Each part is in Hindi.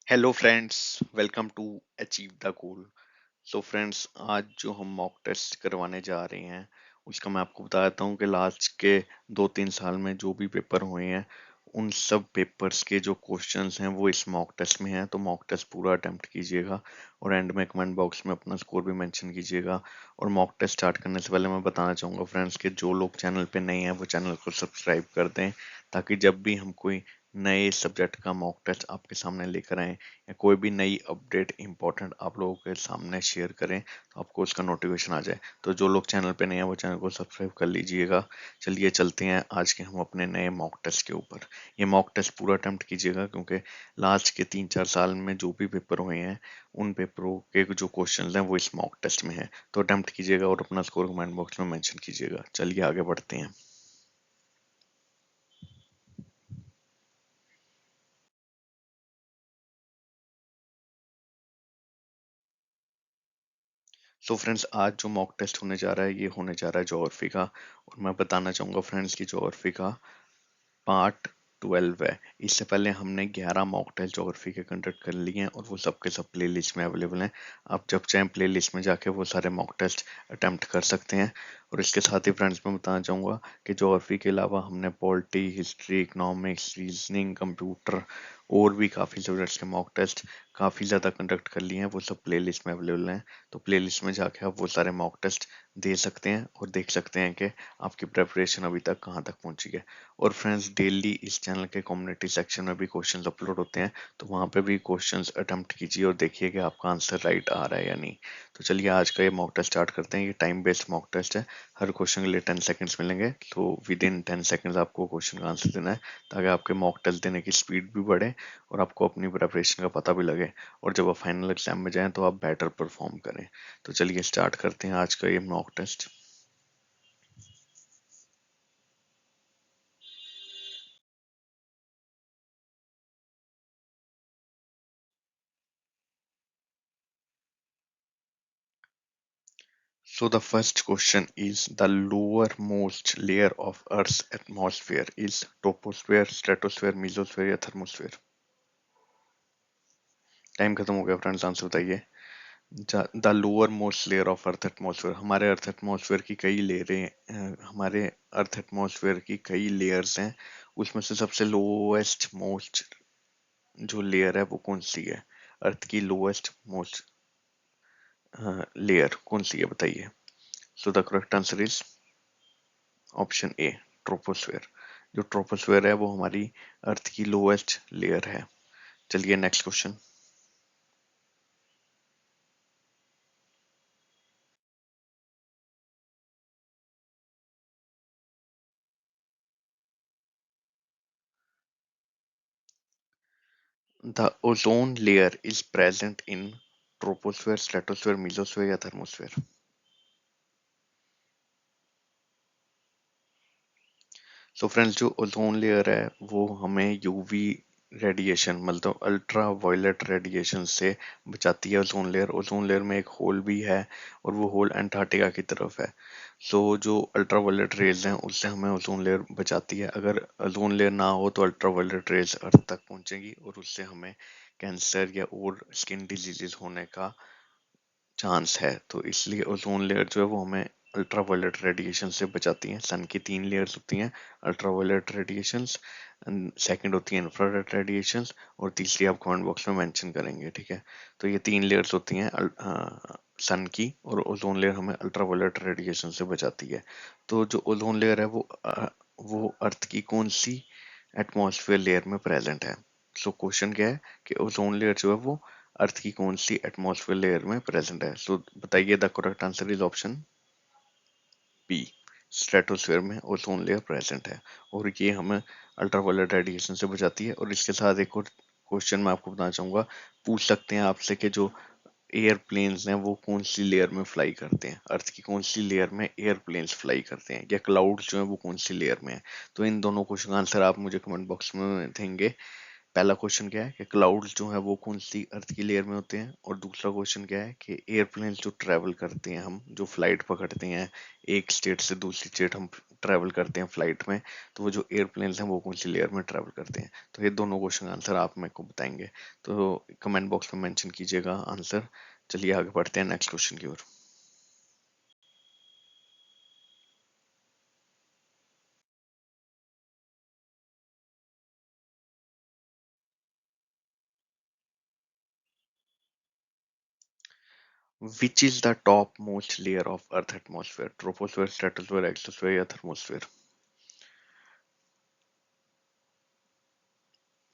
Hello friends, welcome to achieve the goal. So friends, आज जो हम मॉक टेस्ट करवाने जा रहे हैं उसका मैं आपको बता देता हूँ कि लास्ट के 2-3 साल में जो भी पेपर हुए हैं उन सब पेपर्स के जो क्वेश्चंस हैं वो इस मॉक टेस्ट में हैं। तो मॉक टेस्ट पूरा अटेम्प्ट कीजिएगा और एंड में कमेंट बॉक्स में अपना स्कोर भी मेंशन कीजिएगा। और मॉक टेस्ट स्टार्ट करने से पहले मैं बताना चाहूँगा फ्रेंड्स कि जो लोग चैनल पे नए हैं वो चैनल को सब्सक्राइब कर दें, ताकि जब भी हम कोई नए सब्जेक्ट का मॉक टेस्ट आपके सामने लेकर आए या कोई भी नई अपडेट इंपॉर्टेंट आप लोगों के सामने शेयर करें तो आपको उसका नोटिफिकेशन आ जाए। तो जो लोग चैनल पे नए हैं वो चैनल को सब्सक्राइब कर लीजिएगा। चलिए चलते हैं आज के हम अपने नए मॉक टेस्ट के ऊपर। ये मॉक टेस्ट पूरा अटेम्प्ट कीजिएगा, क्योंकि लास्ट के 3-4 साल में जो भी पेपर हुए हैं उन पेपरों के जो क्वेश्चन हैं वो इस मॉक टेस्ट में है। तो अटेम्प्ट कीजिएगा और अपना स्कोर कमेंट बॉक्स में मेंशन कीजिएगा। चलिए आगे बढ़ते हैं। सो फ्रेंड्स, आज जो मॉक टेस्ट होने जा रहा है ये होने जा रहा है ज्योग्राफी का। और मैं बताना चाहूंगा फ्रेंड्स की ज्योग्राफी का पार्ट 12 है। इससे पहले हमने 11 मॉक टेस्ट ज्योग्राफी के कंडक्ट कर लिए हैं और वो सब के सब प्ले लिस्ट में अवेलेबल हैं। आप जब चाहें प्ले लिस्ट में जाके वो सारे मॉक टेस्ट अटेम्प्ट कर सकते हैं। और इसके साथ ही फ्रेंड्स मैं बताना चाहूँगा कि ज्योग्राफी के अलावा हमने polity, history, economics, reasoning, computer और भी काफ़ी सब्जेक्ट्स के मॉक टेस्ट काफ़ी ज़्यादा कंडक्ट कर लिए हैं। वो सब प्ले लिस्ट में अवेलेबल हैं। तो प्ले लिस्ट में जाके आप वो सारे मॉक टेस्ट दे सकते हैं और देख सकते हैं कि आपकी प्रेपरेशन अभी तक कहाँ तक पहुँची है। और फ्रेंड्स, डेली इस चैनल के कम्युनिटी सेक्शन में भी क्वेश्चंस अपलोड होते हैं, तो वहाँ पे भी क्वेश्चंस अटेम्प्ट कीजिए और देखिए कि आपका आंसर राइट आ रहा है या नहीं। तो चलिए आज का ये मॉक टेस्ट स्टार्ट करते हैं। ये टाइम बेस्ड मॉक टेस्ट है। हर क्वेश्चन के लिए 10 सेकंड्स मिलेंगे, तो विद इन 10 सेकंड्स आपको क्वेश्चन का आंसर देना है, ताकि आपके मॉक टेस्ट देने की स्पीड भी बढ़े और आपको अपनी प्रिपरेशन का पता भी लगे। और जब आप फाइनल एग्जाम में जाएं तो आप बेटर परफॉर्म करें। तो चलिए स्टार्ट करते हैं आज का ये mock test. So the first question is, the lowermost layer of Earth's atmosphere is troposphere, stratosphere, mesosphere या thermosphere? टाइम खत्म हो गया फ्रेंड्स, आंसर बताइए। The lower most layer of earth atmosphere, हमारे अर्थ एटमॉस्फेयर की कई लेयरें हमारे अर्थ एटमॉस्फेयर की कई लेयर्स हैं। उसमें से सबसे लोएस्ट मोस्ट जो लेयर है वो कौन सी है? अर्थ की लोएस्ट मोस्ट लेयर कौन सी है, बताइए। सो the correct answer is option A, troposphere. जो ट्रोपोस्फेयर है वो हमारी अर्थ की लोएस्ट लेयर है। चलिए next question. The ozone layer is present in troposphere, stratosphere, mesosphere या थर्मोस्फेयर? सो फ्रेंड्स, जो ओजोन लेयर है वो हमें यूवी रेडिएशन, मतलब अल्ट्रा वायलेट रेडिएशन से बचाती है। ओजोन लेयर में एक होल भी है और वो होल अंटार्कटिका की तरफ है। सो जो अल्ट्रा वायलेट रेज हैं उससे हमें ओजोन लेयर बचाती है। अगर ओजोन लेयर ना हो तो अल्ट्रा वायलेट रेज अर्थ तक पहुंचेगी और उससे हमें कैंसर या और स्किन डिजीजेस होने का चांस है। तो इसलिए ओजोन लेयर जो है वो हमें अल्ट्रावायलेट रेडिएशन से बचाती हैं। सन की 3 लेयर्स होती हैं, अल्ट्रावायलेट रेडिएशंस, सेकंड होती है इंफ्रारेड रेडिएशंस, और तीसरी आप कमेंट बॉक्स में मेंशन करेंगे, ठीक है। तो ये 3 लेयर्स होती हैं सन की, और ओजोन लेयर हमें अल्ट्रावायलेट रेडिएशन से बचाती है। तो जो ओजोन लेयर है वो अर्थ की कौन सी एटमॉस्फेयर लेयर में प्रेजेंट है? सो क्वेश्चन क्या है कि ओजोन लेयर जो है वो अर्थ की कौन सी एटमॉस्फेयर लेयर में प्रेजेंट है? सो बताइए। The correct answer is option B, stratosphere में ओजोन लेयर प्रेजेंट है और ये हमें अल्ट्रावायलेट रेडिएशन से बचाती है। और इसके साथ एक और क्वेश्चन मैं आपको बताना चाहूंगा, पूछ सकते हैं आपसे कि जो एयरप्लेन्स हैं वो कौन सी लेयर में फ्लाई करते हैं? अर्थ की कौन सी लेयर में एयरप्लेन्स फ्लाई करते हैं, या क्लाउड्स जो है वो कौन सी लेयर में है? तो इन दोनों क्वेश्चन का आंसर आप मुझे कमेंट बॉक्स में देंगे। पहला क्वेश्चन क्या है कि क्लाउड्स जो है वो कौन सी अर्थ की लेयर में होते हैं, और दूसरा क्वेश्चन क्या है कि एयरप्लेन्स जो ट्रैवल करते हैं, हम जो फ्लाइट पकड़ते हैं एक स्टेट से दूसरी स्टेट हम ट्रैवल करते हैं फ्लाइट में, तो वो जो एयरप्लेन्स हैं वो कौन सी लेयर में ट्रैवल करते हैं। तो ये दोनों क्वेश्चन आंसर आप मेरे को बताएंगे, तो कमेंट बॉक्स में मेंशन कीजिएगा आंसर। चलिए आगे बढ़ते हैं नेक्स्ट क्वेश्चन की ओर। Which is the top most layer of Earth atmosphere? Troposphere, stratosphere, exosphere या thermosphere?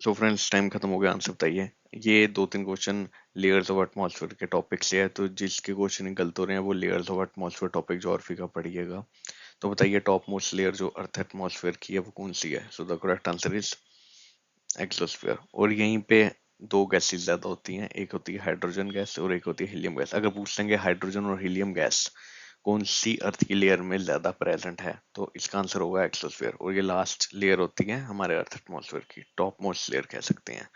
सो फ्रेंड्स टाइम खत्म हो गया, आंसर बताइए। ये दो तीन क्वेश्चन लेयर्स ऑफ एटमॉस्फेयर के टॉपिक से है, तो जिसके क्वेश्चन गलत हो रहे हैं वो layers of atmosphere topic geography का पढ़िएगा। तो बताइए टॉप मोस्ट लेयर जो अर्थ एटमॉस्फेयर की है वो कौन सी है। सो the correct answer is exosphere. और यहीं पे दो गैसेस ज्यादा होती हैं, एक होती है हाइड्रोजन गैस और एक होती है हीलियम गैस। अगर पूछ लेंगे हाइड्रोजन और हीलियम गैस कौन सी अर्थ की लेयर में ज्यादा प्रेजेंट है, तो इसका आंसर होगा एक्सोस्फीयर। और ये लास्ट लेयर होती है हमारे अर्थ एटमॉस्फेयर की, टॉप मोस्ट लेयर कह सकते हैं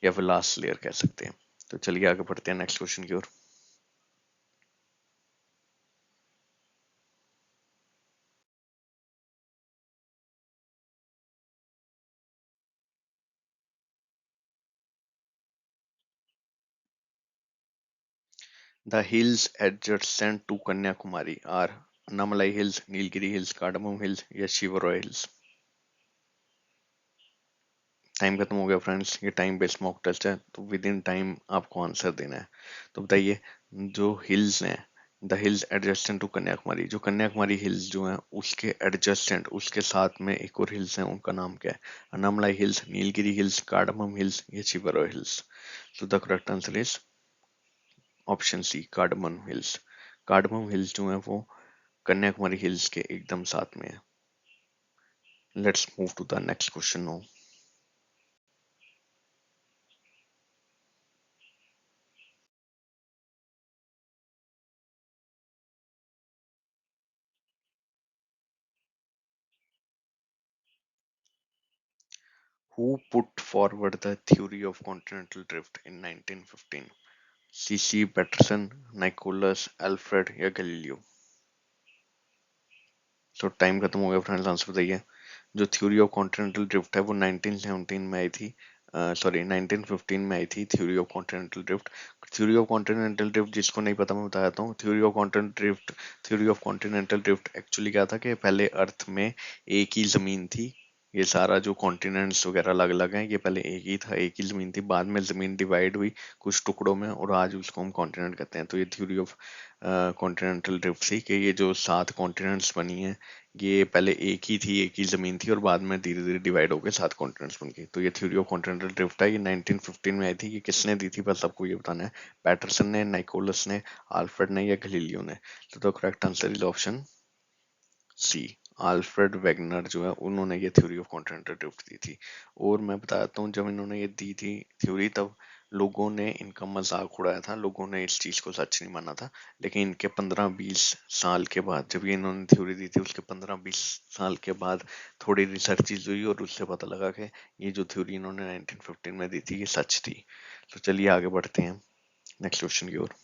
या फिर लास्ट लेयर कह सकते हैं। तो चलिए आगे बढ़ते हैं नेक्स्ट क्वेश्चन की ओर। The hills adjacent to Kanyakumari are Annamalai Hills, Nilgiri Hills, Cardamom Hills या शिवरॉय हिल्स। टाइम खत्म हो गया फ्रेंड्स, ये टाइम बेस्ड मॉक टेस्ट है, तो विद इन टाइम आपको आंसर देना है। तो बताइए जो हिल्स हैं, the hills adjacent to Kanyakumari, जो कन्याकुमारी हिल्स जो हैं उसके एडजस्टेंट, उसके साथ में एक और हिल्स हैं, उनका नाम क्या है। Anamalai hills, Nilgiri hills, cardamom hills या Shevaroy hills. So the correct answer is option C cardamom hills. Cardamom hills जो है वो कन्याकुमारी हिल्स के एकदम साथ में है। Let's move to the next question now. Who put forward the theory of continental drift in 1915? C.C. Peterson, Nicholas, Alfred या गैलीलियो। तो टाइम खत्म हो गया फ्रेंड्स, आंसर बताइए। जो थ्योरी ऑफ कॉन्टिनेंटल ड्रिफ्ट है वो 1917 में आई थी, सॉरी 1915 में आई थी theory of continental drift. Theory of continental drift जिसको नहीं पता मैं बता देता हूँ। Theory of continental drift actually क्या था कि पहले अर्थ में एक ही जमीन थी, ये सारा जो कॉन्टिनेंट्स वगैरह अलग अलग हैं ये पहले एक ही था, एक ही जमीन थी, बाद में जमीन डिवाइड हुई कुछ टुकड़ों में और आज उसको हम कॉन्टिनेंट कहते हैं। तो ये थ्योरी ऑफ कॉन्टिनेंटल ड्रिफ्ट थी कि ये जो 7 कॉन्टिनेंट्स बनी हैं ये पहले एक ही थी, एक ही जमीन थी और बाद में धीरे धीरे डिवाइड होकर 7 कॉन्टिनेंट्स बन गई। तो ये थ्योरी ऑफ कॉन्टिनेंटल ड्रिफ्ट है, ये 1915 में आई थी। ये किसने दी थी बस आपको ये बताना है, पैटरसन ने, नाइकोलस ने, आल्फ्रेड ने या गलीलियो ने। तो correct answer is option C, Alfred Wegener जो है उन्होंने ये थ्योरी ऑफ कॉन्टिनेंटल ड्रिफ्ट दी थी। और मैं बताता हूँ जब इन्होंने ये दी थी थ्योरी, तब लोगों ने इनका मजाक उड़ाया था, लोगों ने इस चीज को सच नहीं माना था। लेकिन इनके 15-20 साल के बाद जब ये इन्होंने थ्योरी दी थी उसके 15-20 साल के बाद थोड़ी रिसर्चेज हुई और उससे पता लगा कि ये जो थ्योरी इन्होंने 1915 में दी थी ये सच थी। तो चलिए आगे बढ़ते हैं नेक्स्ट क्वेश्चन की ओर।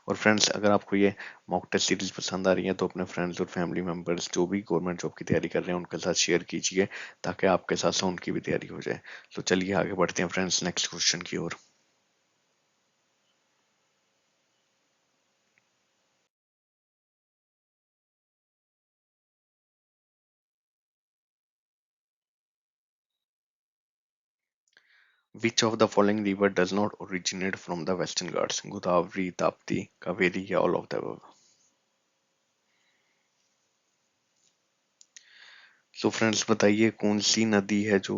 और फ्रेंड्स अगर आपको ये मॉक टेस्ट सीरीज पसंद आ रही है तो अपने फ्रेंड्स और फैमिली मेंबर्स जो भी गवर्नमेंट जॉब की तैयारी कर रहे हैं उनके साथ शेयर कीजिए, ताकि आपके साथ साथ उनकी भी तैयारी हो जाए। तो चलिए आगे बढ़ते हैं फ्रेंड्स नेक्स्ट क्वेश्चन की ओर। Which of the following river does not originate from the Western Ghats? Godavari, Tapti, Kaveri या all of the above? So friends बताइए कौन सी नदी है जो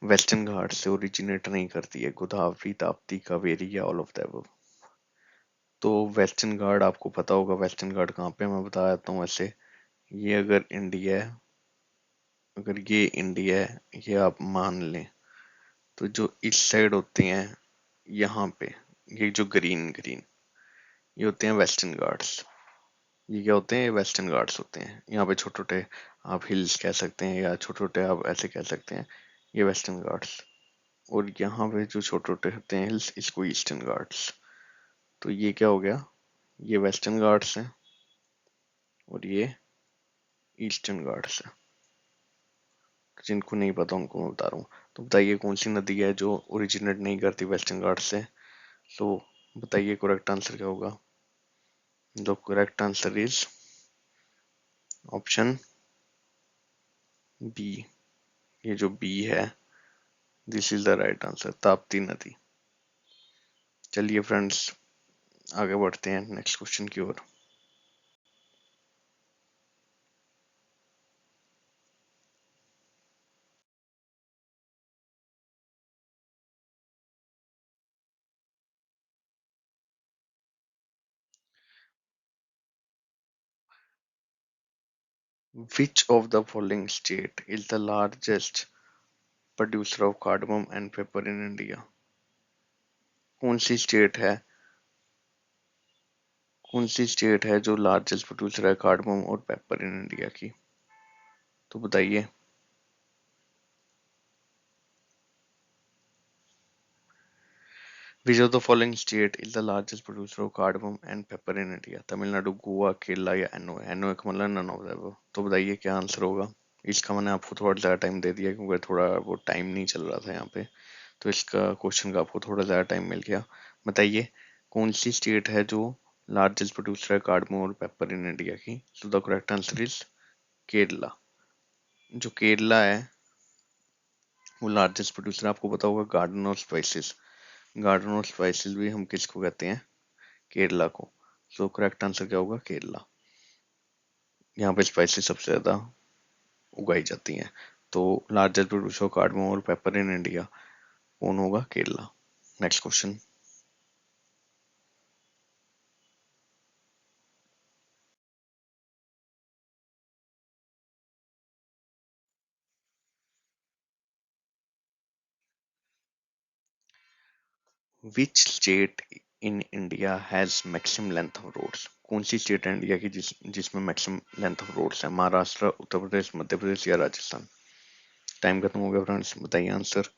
वेस्टर्न घाट से ओरिजिनेट नहीं करती है, गोदावरी, ताप्ती, कावेरी या ऑल ऑफ द अबव? तो वेस्टर्न घाट आपको पता होगा, वेस्टर्न घाट कहाँ पे है, मैं बता देता हूँ ऐसे। ये अगर इंडिया है, अगर ये इंडिया है ये आप मान लें, तो जो इस साइड होते हैं यहाँ पे, ये जो ग्रीन ग्रीन ये होते हैं वेस्टर्न घाट्स। ये क्या होते हैं, ये वेस्टर्न घाट्स होते हैं। यहाँ पे छोटे छोटे आप हिल्स कह सकते हैं या छोटे छोटे आप ऐसे कह सकते हैं, ये वेस्टर्न घाट्स। और यहाँ पे जो छोटे छोटे होते हैं हिल्स इसको ईस्टर्न घाट्स। तो ये क्या हो गया, ये वेस्टर्न घाट्स हैं और ये ईस्टर्न घाट से। जिनको नहीं पता उनको मैं बता रहा हूँ। तो बताइए कौन सी नदी है जो ओरिजिनेट नहीं करती वेस्टर्न घाट से। तो बताइए करेक्ट आंसर क्या होगा। The correct answer is option B. ये जो बी है, this is the right answer, Tapti नदी। चलिए फ्रेंड्स, आगे बढ़ते हैं नेक्स्ट क्वेश्चन की ओर। Which of the following state is the largest producer of cardamom and pepper in India? कौन सी स्टेट है, कौन सी स्टेट है जो लार्जेस्ट प्रोड्यूसर है कार्डमम और पेपर इन इंडिया की। तो बताइए। Which of the following state is the largest producer of cardamom and pepper in India? Tamil Nadu, Goa, Kerala या एनओए। एनओए का मतलब नन ऑफ द अबव। तो बताइए क्या आंसर होगा। इसका मैंने आपको थोड़ा ज़्यादा टाइम दे दिया क्योंकि थोड़ा वो टाइम नहीं चल रहा था यहाँ पे, तो इसका क्वेश्चन का आपको थोड़ा ज़्यादा टाइम मिल गया। बताइए कौन सी स्टेट है जो लार्जेस्ट प्रोड्यूसर है कार्डमम और पेपर इन इंडिया की। सो the correct answer is Kerala. जो केरला है वो लार्जेस्ट प्रोड्यूसर, आपको पता होगा garden of spices. Garden of spices भी हम किसको कहते हैं, केरला को। सो करेक्ट आंसर क्या होगा, केरला। यहाँ पे स्पाइसेस सबसे ज्यादा उगाई जाती हैं। तो लार्जेस्ट प्रोड्यूसर ऑफ कार्डमम और पेपर इन इंडिया कौन होगा, Kerala. Next question. Which state in India has maximum length of roads. कौन सी स्टेट है इंडिया की जिसमें मैक्सिमम लेंथ ऑफ रोड्स है। महाराष्ट्र, उत्तर प्रदेश, मध्य प्रदेश या राजस्थान। टाइम खत्म हो गया फ्रेंड्स, बताइए आंसर।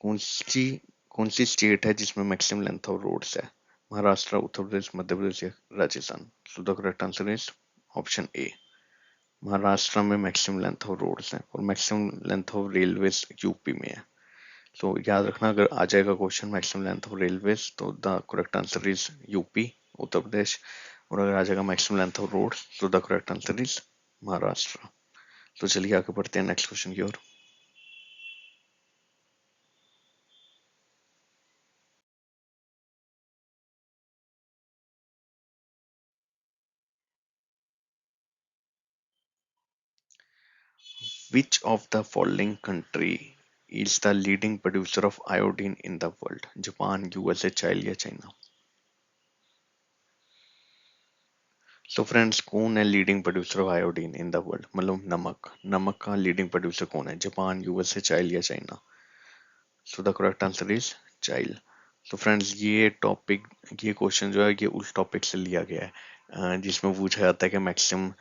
कौन सी कौन सी स्टेट है जिसमें मैक्सिमम लेंथ ऑफ रोड्स है। महाराष्ट्र, उत्तर प्रदेश, मध्य प्रदेश या Rajasthan. So the correct answer is option A. Maharashtra में मैक्सिमम लेंथ ऑफ रोड्स हैं और maximum length of railways UP में है। तो याद रखना, अगर आ जाएगा question maximum length of railways तो the correct answer is UP, Uttar Pradesh. और अगर आ जाएगा मैक्सिमम लेंथ ऑफ रोड्स तो the correct answer is Maharashtra. तो चलिए आगे बढ़ते हैं नेक्स्ट क्वेश्चन की ओर। Which of the following country is the leading producer of iodine in the world? Japan, USA, China या चाइना। सो फ्रेंड्स, कौन है leading producer of iodine in the world, मतलब नमक। नमक का लीडिंग प्रोड्यूसर कौन है, जापान, यूएसए, चाइना या China. So the correct answer is child. तो फ्रेंड्स, ये टॉपिक, ये क्वेश्चन जो है ये उस टॉपिक से लिया गया है जिसमें पूछा जाता है कि मैक्सिमम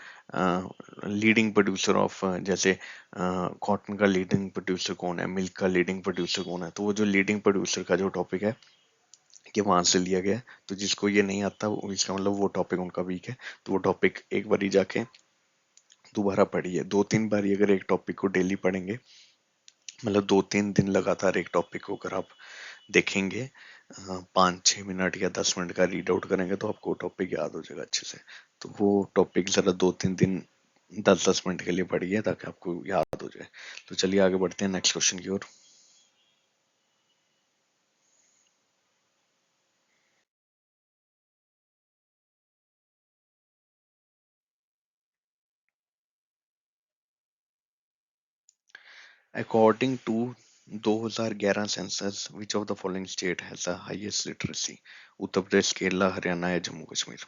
लीडिंग प्रोड्यूसर ऑफ, जैसे कॉटन का लीडिंग प्रोड्यूसर कौन है, मिल्क का लीडिंग प्रोड्यूसर कौन है। तो वो जो लीडिंग प्रोड्यूसर का जो टॉपिक है ये वहां से लिया गया है। तो जिसको ये नहीं आता इसका मतलब वो टॉपिक उनका वीक है। तो वो टॉपिक एक बार ही जाके दोबारा पढ़िए। दो तीन बार अगर एक टॉपिक को डेली पढ़ेंगे, मतलब 2-3 दिन लगातार एक टॉपिक को अगर आप देखेंगे, 5-6 मिनट या 10 मिनट का रीड आउट करेंगे तो आपको टॉपिक याद हो जाएगा अच्छे से। तो वो टॉपिक जरा 2-3 दिन 10-10 मिनट के लिए पढ़िए ताकि आपको याद हो जाए। तो चलिए आगे बढ़ते हैं नेक्स्ट क्वेश्चन की ओर। According to 2011 census, which of the following state has the highest literacy. Uttar Pradesh, Kerala, Haryana या जम्मू कश्मीर।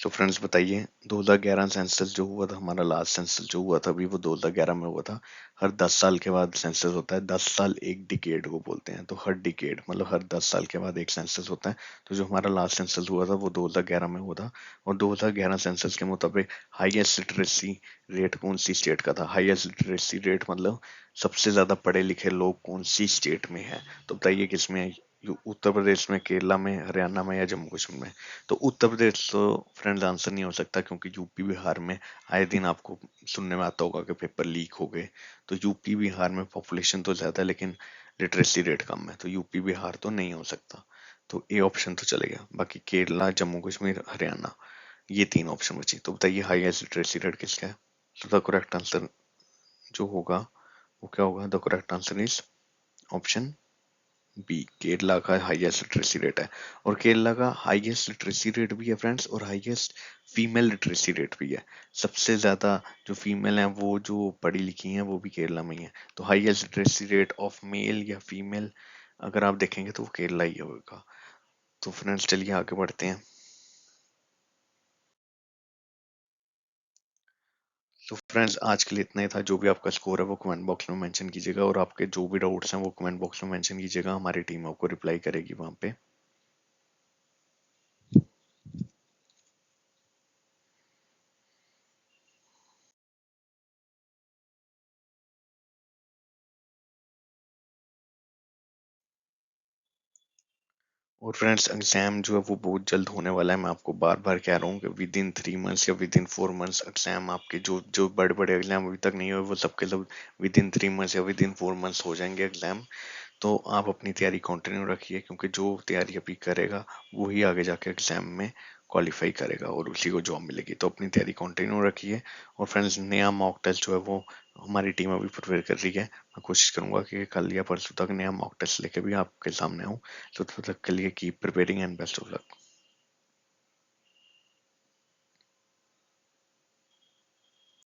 तो फ्रेंड्स बताइए, 2011 सेंसस जो हुआ था, हमारा लास्ट सेंसस जो हुआ था अभी, वो 2011 में हुआ था। हर 10 साल के बाद सेंसस होता है। 10 साल एक डिकेड को बोलते हैं। तो हर डिकेड मतलब हर 10 साल के बाद एक सेंसस होता है। तो जो हमारा लास्ट सेंसस हुआ था वो 2011 में हुआ था। और 2011 सेंसस के मुताबिक हाईएस्ट लिटरेसी रेट कौन सी स्टेट का था। हाईएस्ट लिटरेसी रेट मतलब सबसे ज्यादा पढ़े लिखे लोग कौन सी स्टेट में है। तो बताइए किसमें है। उत्तर प्रदेश में, केरला में, हरियाणा में या जम्मू कश्मीर में? तो उत्तर प्रदेश तो फ्रेंड्स आंसर नहीं हो सकता, क्योंकि यूपी बिहार में आए दिन आपको सुनने में आता होगा कि पेपर लीक हो गए। तो यूपी बिहार में पॉपुलेशन तो ज्यादा है लेकिन लिटरेसी रेट कम है, तो यूपी बिहार तो नहीं हो सकता। तो ए ऑप्शन तो चलेगा। बाकी केरला, जम्मू कश्मीर, हरियाणा, ये तीन ऑप्शन बची। तो बताइए हाईएस्ट लिटरेसी रेट किसका है? तो द करेक्ट आंसर जो होगा वो क्या होगा? The correct answer is option B, Kerala का हाईएस्ट लिटरेसी रेट है। और केरला का हाईएस्ट लिटरेसी रेट भी है फ्रेंड्स, और हाईएस्ट फीमेल लिटरेसी रेट भी है। सबसे ज्यादा जो फीमेल हैं वो जो पढ़ी लिखी हैं वो भी केरला में ही है। तो highest literacy rate of male या फीमेल अगर आप देखेंगे तो वो केरला ही होगा। तो फ्रेंड्स चलिए आगे बढ़ते हैं। तो फ्रेंड्स आज के लिए इतना ही था। जो भी आपका स्कोर है वो कमेंट बॉक्स में मेंशन कीजिएगा, और आपके जो भी डाउट्स हैं वो कमेंट बॉक्स में मेंशन कीजिएगा, हमारी टीम आपको रिप्लाई करेगी वहां पे। और फ्रेंड्स एग्जाम जो है वो बहुत जल्द होने वाला है। मैं आपको बार बार कह रहा हूँ कि विद इन 3 मंथ्स या विद इन 4 मंथ्स एग्जाम आपके, जो जो बड़े बड़े एग्जाम अभी तक नहीं हुए वो सबके सब विद इन 3 मंथ्स या विद इन 4 मंथ्स हो जाएंगे एग्जाम। तो आप अपनी तैयारी कंटिन्यू रखिए, क्योंकि जो तैयारी अभी करेगा वही आगे जाके एग्जाम में क्वालिफाई करेगा और उसी को जॉब मिलेगी। तो अपनी तैयारी कंटिन्यू रखिए। और फ्रेंड्स नया मॉक टेस्ट जो है वो हमारी टीम अभी प्रिपेयर कर रही है। मैं कोशिश करूंगा कि कल या परसों तक नया मॉक टेस्ट लेके भी आपके सामने आऊँ। So तब तक के लिए keep preparing and best of luck.